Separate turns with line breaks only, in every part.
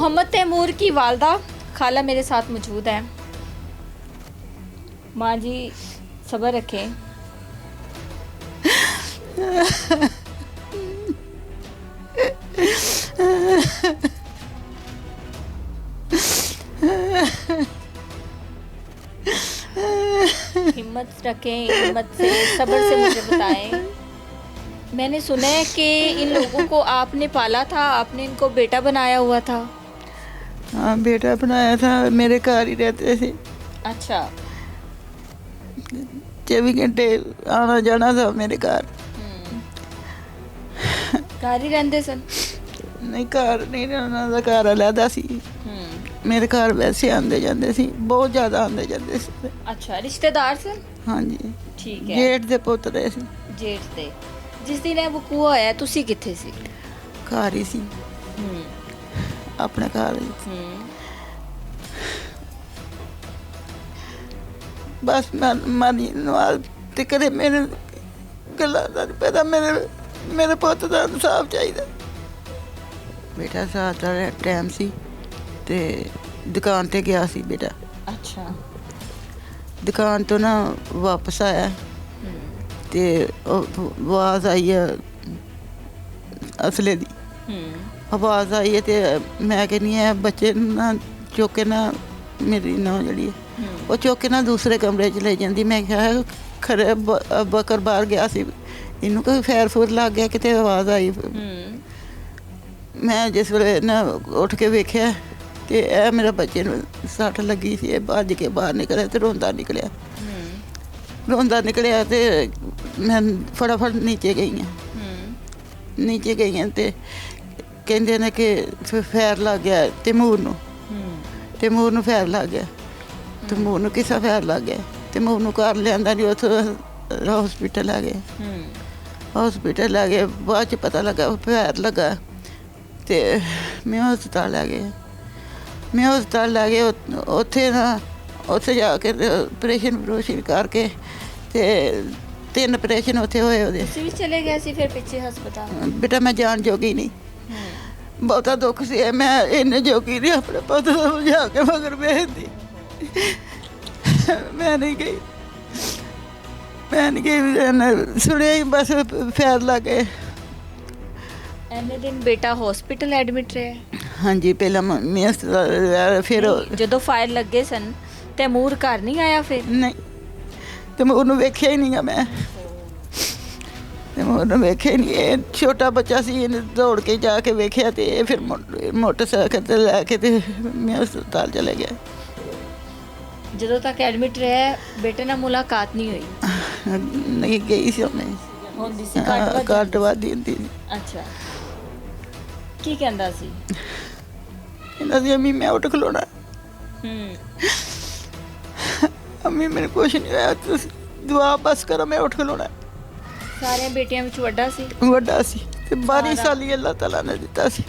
मोहम्मद तैमूर की वालदा खाला मेरे साथ मौजूद है। माँ जी सब्र रखें। हिम्मत रखें, हिम्मत से सब्र से मुझे बताएं। मैंने सुना है कि इन लोगों को आपने पाला था, आपने इनको बेटा बनाया हुआ था।
हाँ बेटा बनाया था, मेरे घर ही रहते थे।
अच्छा।
24 घंटे आना जाना था मेरे घर।
घर ही रहते सन?
नहीं घर नहीं रहना था, घर अलहदा सी। मेरे घर वैसे आंदे जाते सी, बहुत ज़्यादा आंदे जाते सी।
अच्छा, रिश्तेदार सन?
हाँ जी,
ठीक है।
जेठ दे पुत्र सी।
जेठ दे। जिस दिन ਇਹ ਵਕੂਆ ਹੋਇਆ ਤੁਸੀਂ ਕਿੱਥੇ ਸੀ?
घर ही सी, अपने घर ही। बस मनी नवाज ते कदे मेरे गल्लां दा नहीं पता। मेरे पुत्त दा इंसाफ चाहिए। बेटा साथ दा टाइम सी ते दुकान ते गया सी बेटा।
अच्छा।
दुकान तो ना वापस आया ते आवाज़ आई है असले दी। आवाज़ आई है ते मैं कहनी है बच्चे ना चुक के ना मेरी नौ जड़ी वो चुक के ना दूसरे कमरे च ले जाती। मैं क्या खरे बकर बाहर गया सी, इनू कोई फैर फूर लग गया किते आवाज़ आई। मैं जिस वे ना उठ के वेख्या ते ए मेरे बच्चे नूं सट लगी सी। भज के बाहर निकलिया ते रोंदा निकलिया। रोंदा निकलिया ते मैं फटाफट नीचे गई हैं। नीचे गई हैं ते कहंदे ने कि फैर लग गया तैमूर नूं। तैमूर नूं फैर लग गया। तैमूर नूं किसा फैर लग गया? तैमूर नूं घर लिआंदा नहीं, उत्थों हॉस्पिटल लै गए। हॉस्पिटल लै गए, बाद च पता लगा फैर लगा ते मैं हस्पताल लै गए। मैं हस्पताल लै गए, उत्थे ना उत्थे जाके ऑपरेशन ऑपरेशन करके ते 3 ऑपरेशन उत्थे होए ओहदे।
ਤੁਸੀਂ ਵੀ ਚਲੇ ਗਏ ਸੀ ਫਿਰ ਪਿੱਛੇ ਹਸਪਤਾਲ?
बेटा मैं जान जोगी नहीं, बहुता दुख से मैं इन्ने जोगी नहीं अपने पुत्त को समझा के मगर भेजती। मैं नहीं गई, मैं नहीं गई। सुनिया ही बस फैर लग गए।
ਐਨੇ ਦਿਨ ਬੇਟਾ ਹਸਪੀਟਲ ਐਡਮਿਟ ਰਿਹਾ?
हाँ जी, पहला मैं हस्पताल फिर
ਜਦੋਂ ਫਾਇਰ ਲੱਗੇ ਸਨ ਤੈਮੂਰ ਘਰ ਨਹੀਂ ਆਇਆ ਫਿਰ?
नहीं तो मैं उन्होंने वेख्या ही नहीं गा। मैं उन्होंने वेख्या ही नहीं। ये छोटा बच्चा सी, इन्हें दौड़ के जाके वेख्या तो ये फिर मोटरसाइकिल ते लैके ते मैं हस्पताल चले गया।
ਜਦੋਂ ਤੱਕ ਐਡਮਿਟ ਰਿਹਾ ਬੇਟੇ ਨਾਲ ਮੁਲਾਕਾਤ ਨਹੀਂ ਹੋਈ?
नहीं गई सी मैं।
ਹੁੰਦੀ ਸੀ
ਘੱਟ ਵੱਧ ਹੀ ਹੁੰਦੀ ਸੀ।
ਅੱਛਾ, ਕੀ ਕਹਿੰਦਾ ਸੀ?
ਇਹਨਾਂ ਦੀ ਅੰਮੀ ਮੈਂ ਉੱਠ ਖਲੋਣਾ। ਅੰਮੀ ਮੈਨੂੰ ਕੁਛ ਨਹੀਂ ਹੋਇਆ, ਤੁਸੀਂ ਦੁਆ ਬਸ ਕਰੋ, ਮੈਂ ਉੱਠ ਖਲੋਣਾ।
ਸਾਰਿਆਂ ਬੇਟਿਆਂ ਵਿੱਚ ਵੱਡਾ ਸੀ?
ਵੱਡਾ ਸੀ ਤੇ 12 ਸਾਲੀ ਅੱਲਾਹ ਤਾਲਾ ਨੇ ਦਿੱਤਾ ਸੀ।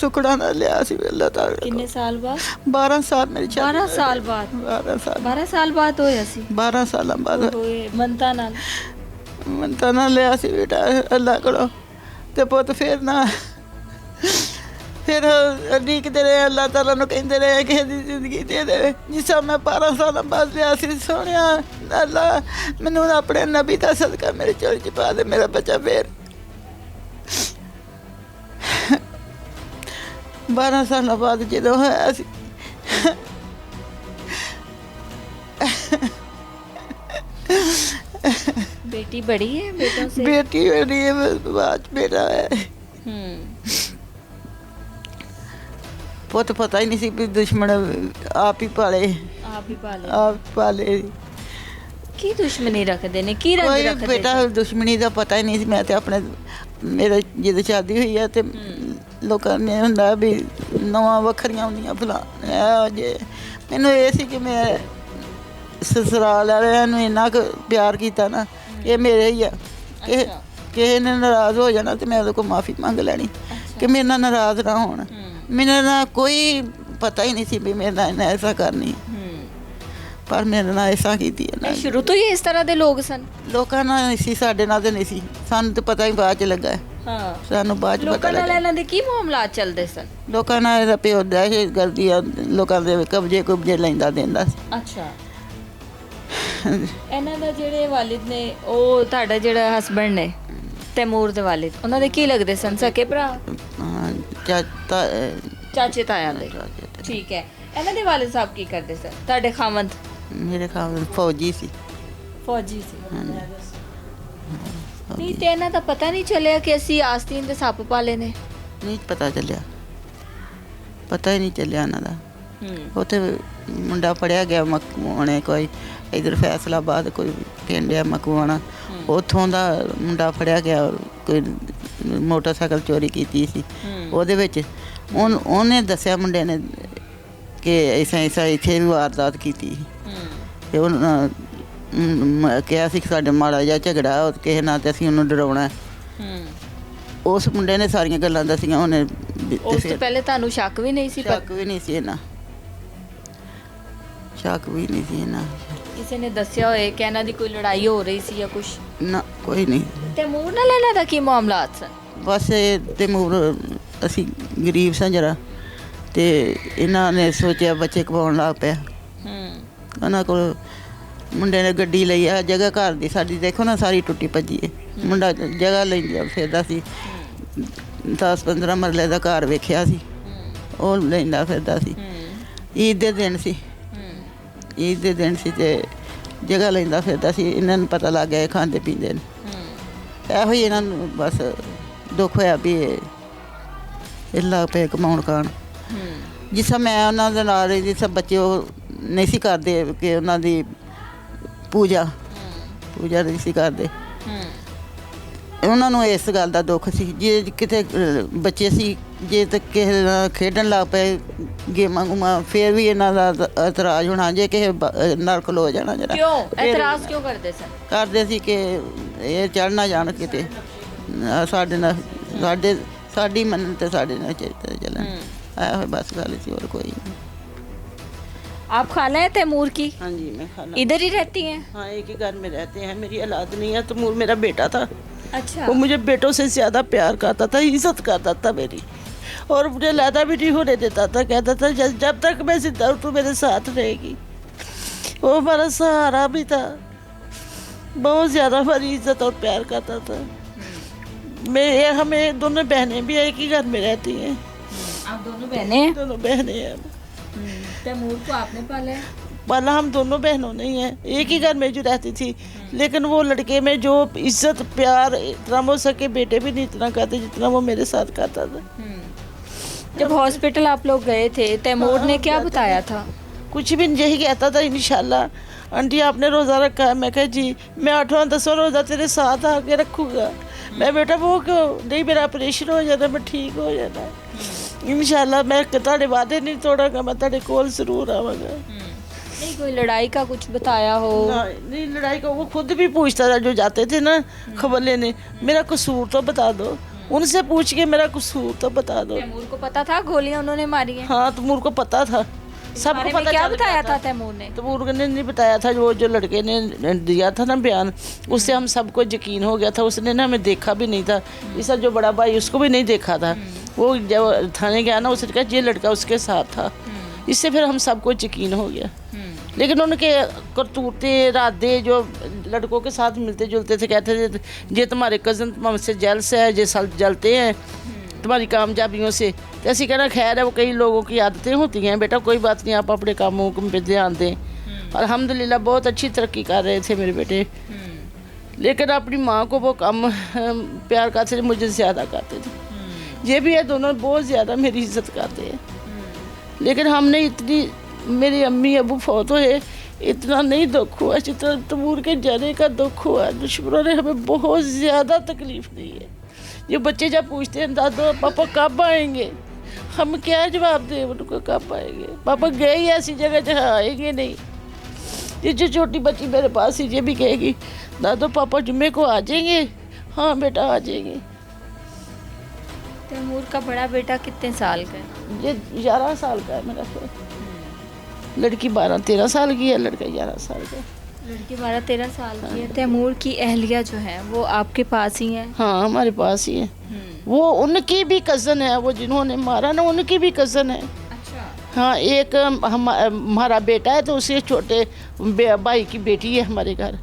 ਸੁਕੜਾ ਨਾਲ ਲਿਆ ਸੀ ਅੱਲਾਹ ਤਾਲਾ।
ਕਿੰਨੇ ਸਾਲ ਬਾਅਦ?
12 ਸਾਲ ਮੇਰੀ ਸ਼ਾਦੀ।
12 ਸਾਲ ਬਾਅਦ? 12 ਸਾਲ ਬਾਅਦ ਹੋਇਆ ਸੀ? 12
ਸਾਲਾਂ ਬਾਅਦ
ਹੋਏ। ਮੰਨਤਾ ਨਾਲ?
ਮੰਨਤਾ ਨਾਲ ਲਿਆ ਸੀ ਬੇਟਾ ਅੱਲਾਹ ਕੋਲੋਂ ਤੇ ਪੁੱਤ ਫਿਰ ਨਾ ਫਿਰ ਉਡੀਕਦੇ ਰਹੇ, ਅੱਲਾਹ ਤਾਲਾ ਨੂੰ ਕਹਿੰਦੇ ਰਹੇ ਕਿ ਇਹਦੀ ਜ਼ਿੰਦਗੀ ਦੇ ਦੇ। ਜਿਸ ਤਰ੍ਹਾਂ ਮੈਂ 12 ਸਾਲਾਂ ਬਾਅਦ ਲਿਆ ਸੀ, ਸੋਹਣਿਆ ਅੱਲਾ ਮੈਨੂੰ ਆਪਣੇ ਨਬੀ ਦਾ ਸਦਕਾ ਮੇਰੇ ਝੋਲੀ 'ਚ ਪਾ ਦੇ ਮੇਰਾ ਬੱਚਾ। ਫਿਰ 12 ਸਾਲਾਂ ਬਾਅਦ ਜਦੋਂ ਹੋਇਆ ਸੀ
बेटी बड़ी है बेटों से?
बेटी बड़ी है, बाद बेटा है। पुत पता ही नहीं सी भी दुश्मन आप ही पाले।
आप ही पाले?
आप पाले।
की दुश्मनी रखते ने? की रंज रखते?
बेटा दुश्मनी का पता ही नहीं सी। मैं तो अपने मेरे जदों शादी हुई है तो लोगों ने हुंदा भी नवां वखरियां होंदियां फलां जे। मैनूं ये सी कि मैं ससुराल वालिਆਂ ਨੂੰ ਇੰਨਾ ਕੁ ਪਿਆਰ ਕੀਤਾ ਨਾ, ਇਹ ਮੇਰੇ ਹੀ ਆ। ਕਿਸੇ ਨੇ ਨਾਰਾਜ਼ ਹੋ ਜਾਣਾ ਤੇ ਮੈਂ ਉਹਦੇ ਕੋਲ ਮਾਫੀ ਮੰਗ ਲੈਣੀ ਕਿ ਮੇਰੇ ਨਾਲ ਨਾਰਾਜ਼ ਨਾ ਹੋਣ। ਮੇਰੇ ਨਾਲ ਕੋਈ ਪਤਾ ਹੀ ਨਹੀਂ ਸੀ ਵੀ ਮੇਰੇ ਨਾਲ ਇਹਨੇ ਐਸਾ ਕਰਨੀ, ਪਰ ਮੇਰੇ ਨਾਲ ਐਸਾ ਕੀਤੀ ਹੈ।
ਸ਼ੁਰੂ ਤੋਂ ਹੀ ਇਸ ਤਰ੍ਹਾਂ ਦੇ ਲੋਕ ਸਨ?
ਲੋਕਾਂ ਨਾਲ ਨਹੀਂ ਸੀ, ਸਾਡੇ ਨਾਲ ਤਾਂ ਨਹੀਂ ਸੀ। ਸਾਨੂੰ ਤਾਂ ਪਤਾ ਹੀ ਬਾਅਦ 'ਚ ਲੱਗਾ।
ਹਾਂ
ਸਾਨੂੰ ਬਾਅਦ 'ਚ ਪਤਾ
ਲੋਕਾਂ ਨਾਲ
ਲੱਗਾ।
ਇਹਨਾਂ ਦੇ ਕੀ ਮਾਮਲਾਤ ਚੱਲਦੇ ਸਨ?
ਲੋਕਾਂ ਨਾਲ ਇਹਦਾ ਪਿਓ ਦਹਿਸ਼ਤ ਕਰਦੀ ਆ, ਲੋਕਾਂ ਦੇ ਕਬਜ਼ੇ ਲੈਂਦਾ ਦਿੰਦਾ ਸੀ।
ਅੱਛਾ ਇਹਨਾਂ ਦਾ ਜਿਹੜੇ ਵਾਲਿਦ ਨੇ, ਉਹ ਤੁਹਾਡਾ ਜਿਹੜਾ ਹਸਬੰਡ ਨੇ ਤੈਮੂਰ ਦੇ ਵਾਲਿਦ, ਉਹਨਾਂ ਦੇ ਕੀ ਲੱਗਦੇ ਸਨ? ਸਕੇ ਭਰਾ,
ਹਾਂ, ਚਾਚਾ
ਚਾਚੇ ਤਾਇਆਂ ਦੇ। ਠੀਕ ਹੈ। ਇਹਨਾਂ ਦੇ ਵਾਲਿਦ ਸਾਹਿਬ ਕੀ ਕਰਦੇ ਸਨ? ਤੁਹਾਡੇ ਖਾਵੰਦ
ਮੇਰੇ ਖਾਵੰਦ ਫੌਜੀ ਸੀ।
ਫੌਜੀ ਸੀ। ਨਹੀਂ ਤੇ ਇਹਨਾਂ ਦਾ ਪਤਾ ਨਹੀਂ ਚੱਲਿਆ ਕਿ ਅਸੀਂ ਆਸਤੀਨ ਦੇ ਸੱਪ ਪਾਲੇ ਨੇ?
ਨਹੀਂ ਪਤਾ ਚੱਲਿਆ, ਪਤਾ ਹੀ ਨਹੀਂ ਚੱਲਿਆ ਇਹਨਾਂ ਦਾ। ਉੱਥੇ ਮੁੰਡਾ ਫੜਿਆ ਗਿਆ ਮਕਵਾਣੇ, ਕੋਈ ਇਧਰ ਫੈਸਲਾਬਾਦ ਕੋਈ ਪਿੰਡ ਆ ਮਕਵਾਣਾ, ਉੱਥੋਂ ਦਾ ਮੁੰਡਾ ਫੜਿਆ ਗਿਆ, ਕੋਈ ਮੋਟਰਸਾਈਕਲ ਚੋਰੀ ਕੀਤੀ ਸੀ। ਉਹਦੇ ਵਿੱਚ ਉਹਨੇ ਦੱਸਿਆ ਮੁੰਡੇ ਨੇ ਕਿ ਐਸਾ ਇੱਥੇ ਵੀ ਵਾਰਦਾਤ ਕੀਤੀ ਤੇ ਉਹਨਾਂ ਕਿਹਾ ਸੀ ਕਿ ਸਾਡੇ ਮਾੜਾ ਜਿਹਾ ਝਗੜਾ ਉਹ ਕਿਸੇ ਨਾਲ ਤੇ ਅਸੀਂ ਉਹਨੂੰ ਡਰਾਉਣਾ। ਉਸ ਮੁੰਡੇ ਨੇ ਸਾਰੀਆਂ ਗੱਲਾਂ ਦੱਸੀਆਂ ਉਹਨੇ।
ਉਸ ਤੋਂ ਪਹਿਲੇ ਤੁਹਾਨੂੰ ਸ਼ੱਕ ਵੀ ਨਹੀਂ ਸੀ?
ਸ਼ੱਕ ਵੀ ਨਹੀਂ ਸੀ ਇਹਨਾਂ, ਸ਼ੱਕ ਵੀ ਨਹੀਂ ਸੀ ਇਹਨਾਂ।
ਕਿਸੇ ਨੇ ਦੱਸਿਆ ਹੋਏ ਕਿ ਇਹਨਾਂ ਦੀ ਕੋਈ ਲੜਾਈ ਹੋ ਰਹੀ ਸੀ ਜਾਂ ਕੁਝ?
ਨਾ ਕੋਈ ਨਹੀਂ।
ਤੈਮੂਰ ਨਾਲ ਇਹਨਾਂ ਦਾ ਕੀ ਮਾਮਲਾਤ ਸਨ?
ਬਸ ਤੈਮੂਰ ਅਸੀਂ ਗਰੀਬ ਸਾਂ ਜਰਾ, ਤੇ ਇਹਨਾਂ ਨੇ ਸੋਚਿਆ ਬੱਚੇ ਕਮਾਉਣ ਲੱਗ ਪਿਆ। ਉਹਨਾਂ ਕੋਲ ਮੁੰਡੇ ਨੇ ਗੱਡੀ ਲਈ ਆ, ਜਗ੍ਹਾ ਘਰ ਦੀ ਸਾਡੀ ਦੇਖੋ ਨਾ ਸਾਰੀ ਟੁੱਟੀ ਭੱਜੀ ਹੈ। ਮੁੰਡਾ ਜਗ੍ਹਾ ਲੈਂਦਾ ਫਿਰਦਾ ਸੀ, 10-15 ਮਰਲੇ ਦਾ ਘਰ ਵੇਖਿਆ ਸੀ, ਉਹ ਲੈਂਦਾ ਫਿਰਦਾ ਸੀ। ਈਦ ਦੇ ਦਿਨ ਸੀ, ਈਦ ਦੇ ਦਿਨ ਸੀ ਤੇ ਜਗ੍ਹਾ ਲੈਂਦਾ ਫਿਰਦਾ ਸੀ। ਇਹਨਾਂ ਨੂੰ ਪਤਾ ਲੱਗ ਗਿਆ ਇਹ ਖਾਂਦੇ ਪੀਂਦੇ ਨੇ। ਇਹੋ ਹੀ ਇਹਨਾਂ ਨੂੰ ਬਸ ਦੁੱਖ ਹੋਇਆ ਵੀ ਇਹ ਲੱਗ ਪਏ ਕਮਾਉਣ ਖਾਣ। ਜਿਸ ਤਰ੍ਹਾਂ ਮੈਂ ਉਹਨਾਂ ਦੇ ਨਾਲ ਰਹੀ, ਜਿਸ ਤਰ੍ਹਾਂ ਬੱਚੇ ਉਹ ਨਹੀਂ ਸੀ ਕਰਦੇ ਕਿ ਉਹਨਾਂ ਦੀ ਪੂਜਾ ਨਹੀਂ ਸੀ ਕਰਦੇ, ਉਹਨਾਂ ਨੂੰ ਇਸ ਗੱਲ ਦਾ ਦੁੱਖ ਸੀ। ਜੇ ਕਿਤੇ ਬੱਚੇ ਸੀ, ਜੇ ਤਾਂ ਕਿਸੇ ਨਾਲ ਖੇਡਣ ਲੱਗ ਪਏ ਗੇਮਾਂ ਗੂਮਾਂ, ਫਿਰ ਵੀ ਇਹਨਾਂ ਦਾ ਇਤਰਾਜ਼ ਹੋਣਾ ਜੇ ਕਿਸੇ ਨਾਲ ਖਲੋ ਜਾਣਾ ਜਰਾ।
ਕਿਉਂ ਇਤਰਾਜ਼ ਕਿਉਂ ਕਰਦੇ ਸਨ?
ਕਰਦੇ ਸੀ ਕਿ ਇਹ ਚੜ੍ਹ ਨਾ ਜਾਣ ਕਿਤੇ ਸਾਡੇ ਨਾਲ, ਸਾਡੀ ਮੰਨ ਤੇ ਸਾਡੇ ਨਾਲ ਚੱਲਣ। ਆਇਆ ਹੋਇਆ बस गाली थी और कोई नहीं।
आप खाला है तैमूर की?
हाँ जी मैं खाना
इधर ही रहती हैं?
हाँ एक ही घर में रहते हैं। मेरी औलाद नहीं है। तैमूर मेरा बेटा था।
अच्छा।
वो मुझे बेटों से ज़्यादा प्यार करता था, इज्जत करता था मेरी, और मुझे लादा भी नहीं होने देता था। कहता था जब तक मैं जिंदा हूँ तू मेरे साथ रहेगी। वो हमारा सहारा भी था, बहुत ज़्यादा हमारी इज्जत और प्यार करता था। हमें दोनों बहनें भी एक ही घर में रहती हैं।
आप दोनों बहनें हैं?
दोनों बहनें हैं।
तैमूर को आपने पाला है?
पाला हम दोनों बहनों ने ही है, एक ही घर में जो रहती थी। लेकिन वो लड़के में जो इज्जत प्यार इतना वो सके बेटे भी नहीं इतना करते जितना वो मेरे साथ करता था।
जब हॉस्पिटल आप लोग गए थे, तैमूर ने क्या बताया था?
कुछ भी यही कहता था, इंशाल्लाह आंटी आपने रोज़ा रखा है। मैं कहा जी मैं 8वां-10वां रोज़ा तेरे साथ आके रखूँगा। मैं बेटा वो क्यों नहीं, मेरा ऑपरेशन हो जाना, मैं ठीक हो जाना, इंशाल्लाह मैं तेरे वादे नहीं तोड़ांगा, मैं तेरे कोल जरूर आवांगा।
नहीं कोई लड़ाई का कुछ बताया हो?
नहीं लड़ाई का वो खुद भी पूछता था जो जाते थे ना खबर लेने, मेरा कसूर तो बता दो, उनसे पूछ के मेरा कसूर तो बता दो।
तैमूर को पता था गोलियां उन्होंने मारी हैं?
हाँ तैमूर को पता था, सबको पता।
क्या बताया था तैमूर ने?
तैमूर ने नहीं बताया था, जो लड़के ने दिया था ना बयान, उससे हम सबको यकीन हो गया था। उसने ना हमें देखा भी नहीं था, इसका जो बड़ा भाई उसको भी नहीं देखा था। वो जब थाने गया ना उसने कहा ये लड़का उसके साथ था, इससे फिर हम सबको यकीन हो गया। लेकिन उनके करतूते इरादे जो लड़कों के साथ मिलते जुलते थे, कहते थे ये तुम्हारे कज़न हमसे जेलस है, ये सब जलते हैं तुम्हारी कामयाबियों से। तो ऐसी कहना खैर है, वो कई लोगों की आदतें होती हैं बेटा, कोई बात नहीं, आप अपने कामों पे ध्यान दें। अल्हम्दुलिल्लाह बहुत अच्छी तरक्की कर रहे थे मेरे बेटे, लेकिन अपनी माँ को वो कम प्यार करते थे, मुझे ज़्यादा करते थे। ये भी है, दोनों बहुत ज़्यादा मेरी इज्जत करते हैं। लेकिन हमने इतनी, मेरी अम्मी अबू फौत हुए, इतना नहीं दुख हुआ जितना तैमूर के जाने का दुख हुआ। दुश्मनों ने हमें बहुत ज़्यादा तकलीफ़ दी है। ये बच्चे जब पूछते हैं दादो पापा कब आएंगे, हम क्या जवाब दें उनको, कब आएंगे पापा, गए ही ऐसी जगह जहाँ आएंगे नहीं। ये जो छोटी बच्ची मेरे पास ही ये भी कहेगी दादो पापा जुम्मे को आ जाएंगे, हाँ बेटा आ जाएंगे।
तैमूर का बड़ा बेटा कितने साल का है?
ये 11 साल का है मेरा, लड़की 12-13 साल की है, लड़का 11 साल का।
लड़की 12-13 साल की है। तैमूर की अहलिया जो है वो आपके पास ही है?
हाँ, हमारे पास ही है। वो उनकी भी कज़न है, वो जिन्होंने मारा ना उनकी भी कज़न है।
अच्छा।
हाँ, एक हमारा बेटा है तो उसके छोटे भाई की बेटी है हमारे घर।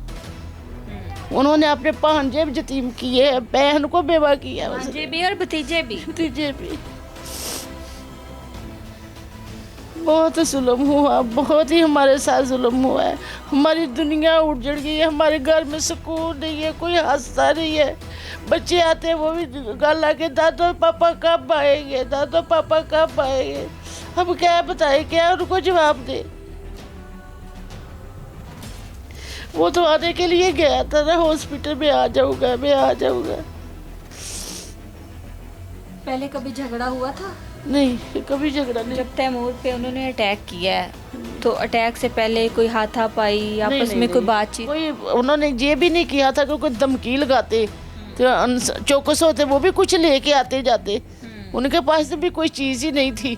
उन्होंने अपने भांजे भी यतीम किए, बहन को बेवा किया,
भांजे भी और भतीजे भी?
भतीजे भी। बहुत जुल्म हुआ, बहुत ही हमारे साथ जुल्म हुआ है। हमारी दुनिया उजड़ गई है, हमारे घर में सुकून नहीं है, कोई हंसता नहीं है। बच्चे आते हैं वो भी गल आके दादो पापा कब आएंगे, दादो पापा कब आएंगे। अब क्या बताए, क्या उनको जवाब दे। वो तो आने के लिए गया था ना हॉस्पिटल में, आ जाऊंगा मैं, आ जाऊंगा।
पहले कभी झगड़ा हुआ था?
नहीं, कभी झगड़ा नहीं।
जब तैमूर पे उन्होंने अटैक किया है तो अटैक से पहले कोई हाथापाई, आपस में कोई बातचीत?
कोई उन्होंने ये भी नहीं किया था कि कोई धमकी लगाते तो चौकस होते, वो भी कुछ लेके आते जाते। उनके पास तो भी कोई चीज़ ही नहीं थी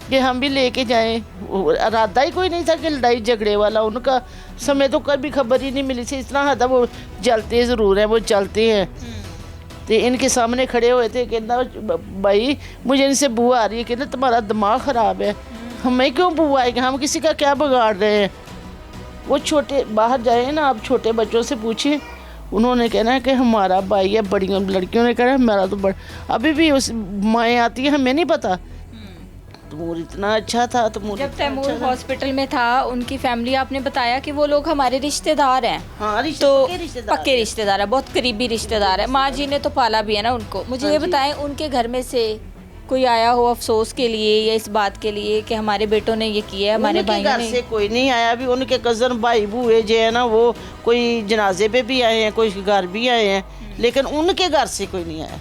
कि हम भी लेके जाएं। इरादा ही कोई नहीं था कि लड़ाई झगड़े वाला। उनका समय तो कभी खबर ही नहीं मिली थी। इतना था वो जलते ज़रूर हैं, वो चलते हैं। तो इनके सामने खड़े हुए थे, कहना भाई मुझे इनसे बू आ रही है, कहना तुम्हारा दिमाग ख़राब है, हमें क्यों बू आएगी, हम किसी का क्या बिगाड़ रहे हैं। वो छोटे बाहर जाए ना, आप छोटे बच्चों से पूछिए, उन्होंने कहना है कि हमारा भाई है। बड़ी लड़कियों ने कहना हमारा तो बड़ा, अभी भी उस माएँ आती है, हमें नहीं पता। तैमूर इतना अच्छा था।
जब तैमूर हॉस्पिटल में था उनकी फैमिली, आपने बताया कि वो लोग हमारे रिश्तेदार हैं।
हाँ,
तो पक्के रिश्तेदार है, बहुत करीबी रिश्तेदार है। माँ जी ने तो पाला भी है ना उनको। मुझे ये बताएं, उनके घर में से कोई आया हो अफसोस के लिए या इस बात के लिए कि हमारे बेटों ने ये किया है, हमारे भाइयों ने?
से कोई नहीं आया। भी उनके कज़न भाई बूए जो है ना, वो कोई जनाजे पे भी आए हैं, कोई घर भी आए हैं, लेकिन उनके घर से कोई नहीं आया।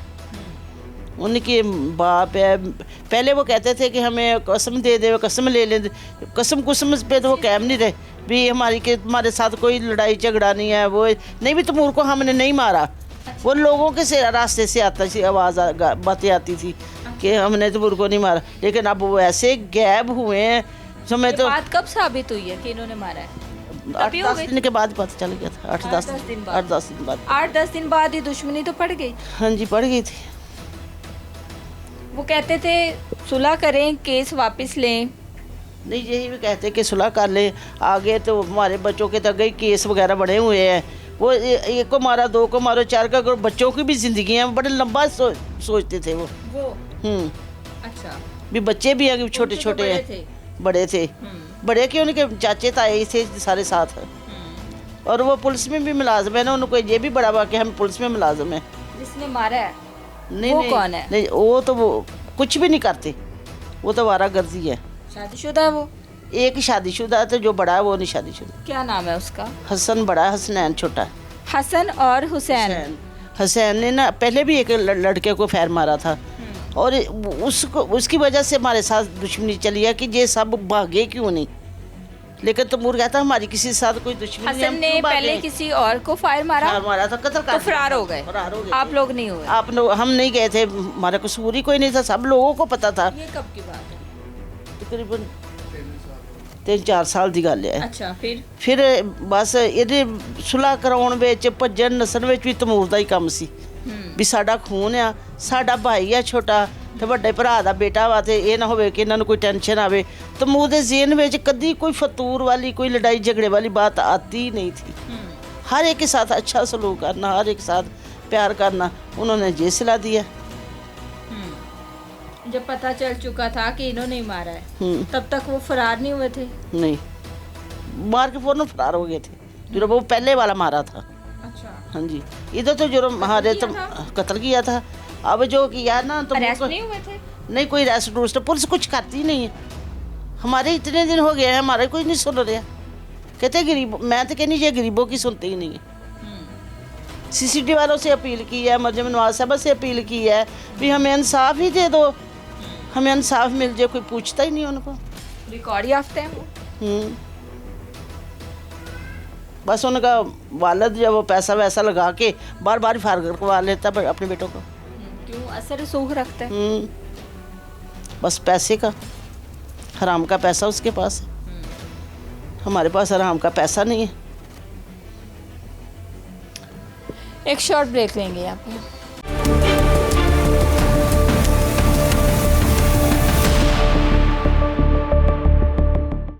उनके बाप है, पहले वो कहते थे कि हमें कसम दे दे, कसम ले ले। कसम कुसम पे तो वो कायम नहीं रहे भी हमारे साथ कोई लड़ाई झगड़ा नहीं है। वो नहीं भी तैमूर को हमने नहीं मारा, वो लोगों के से रास्ते से आता थी, आवाज़ बातें आती थी कि हमने तैमूर को नहीं मारा। लेकिन अब वो ऐसे गैब हुए हैं। समय तो
बात कब साबित हुई है कि इन्होंने मारा है?
8-10 दिन के बाद पता चल गया था। 8-10 दिन बाद
8-10 दिन बाद ही दुश्मनी तो पड़ गई।
हाँ जी, पड़ गई थी।
वो कहते थे सुलह करें, केस वापस लें।
नहीं, यही भी कहते कि सुलह कर ले, आगे तो हमारे बच्चों के तक गई केस वगैरह बने हुए हैं। वो एक को मारा, दो को मारो, चार का करो, बच्चों की भी ज़िंदगी है। बड़े लंबा सोचते थे वो।
अच्छा,
भी बच्चे भी हैं, छोटे छोटे हैं, बड़े थे। बड़े के उनके चाचे ताए थे सारे साथ। और वो पुलिस में भी मुलाजिम है ना, उनको ये भी बड़ा हुआ कि हम पुलिस में मुलाजिम हैं।
जिसने मारा है
नहीं,
वो
नहीं,
कौन है?
नहीं, वो तो वो कुछ भी नहीं करते, वो तो वारागर्दी है।
शादीशुदा है वो?
एक शादीशुदा है, तो जो बड़ा है वो नहीं शादीशुदा।
क्या नाम है उसका?
हसन बड़ा है, हसनैन छोटा।
हसन और हुसैन।
हुसैन ने ना पहले भी एक लड़के को फैर मारा था, और उसकी वजह से हमारे साथ दुश्मनी चली है कि ये सब भागे क्यों नहीं। लेकिन तैमूर कहता हमारी किसी के साथ कोई दुश्मनी नहीं।
हसन ने पहले किसी और को फायर मारा?
मारा था, कत्ल
तो फरार हो गए। आप लोग नहीं हुए?
हम नहीं गए थे, हमारा कसूर ही कोई नहीं था, सब लोगों को पता था।
ये कब की बात है?
तकरीबन 3-4 साल की गल है।
अच्छा,
फिर बस ये सुलह कराउण विच, भज्जन नस्सण विच भी तैमूर दा ही काम सी। भी साडा खून आ, साडा भाई आ छोटा, ਤੇ ਵੱਡੇ ਭਰਾ ਦਾ ਬੇਟਾ ਵਾ, ਤੇ ਇਹ ਨਾ ਹੋਵੇ ਕਿ ਇਹਨਾਂ ਨੂੰ ਕੋਈ ਟੈਨਸ਼ਨ ਆਵੇ। तैमूर ਦੇ ज़हन ਵਿੱਚ कभी कोई फतूर वाली, कोई लड़ाई झगड़े वाली बात आती ही नहीं थी। हर एक के साथ अच्छा सलूक करना, हर एक के साथ प्यार करना, उन्होंने ये सलाह दिया।
जब पता चल चुका था कि इन्होंने ही मारा है, तब तक वो फरार नहीं हुए थे?
नहीं, मार के फौरन फरार हो गए थे, जो वो पहले वाला मारा था।
अच्छा।
हाँ जी, इधर तो जो हमारे तो कत्ल किया था। अब जो किया ना तो
अरेस्ट नहीं हुए थे?
नहीं, कोई अरेस्ट रूस्ट पुलिस कुछ करती नहीं है। हमारे इतने दिन हो गए हैं, हमारे कोई नहीं सुन रहा। कहते गरीब, मैं तो कहनी ये गरीबों की सुनते ही नहीं है। CCTV वालों से अपील की है, मरजम नवाज साहब से अपील की है भी हमें इंसाफ ही दे दो, हमें इंसाफ मिल जाए। कोई पूछता ही नहीं उनको।
रिकॉर्ड याफ्ता है वो।
बस उनका वालिद जब वो पैसा वैसा लगा के बार बार फार करवा लेता अपने बेटों को।
क्यों? असर सूख रखता है।
बस पैसे का, हराम का पैसा उसके पास है। हमारे पास हराम का पैसा नहीं है।
एक शॉर्ट ब्रेक लेंगे यहाँ पे।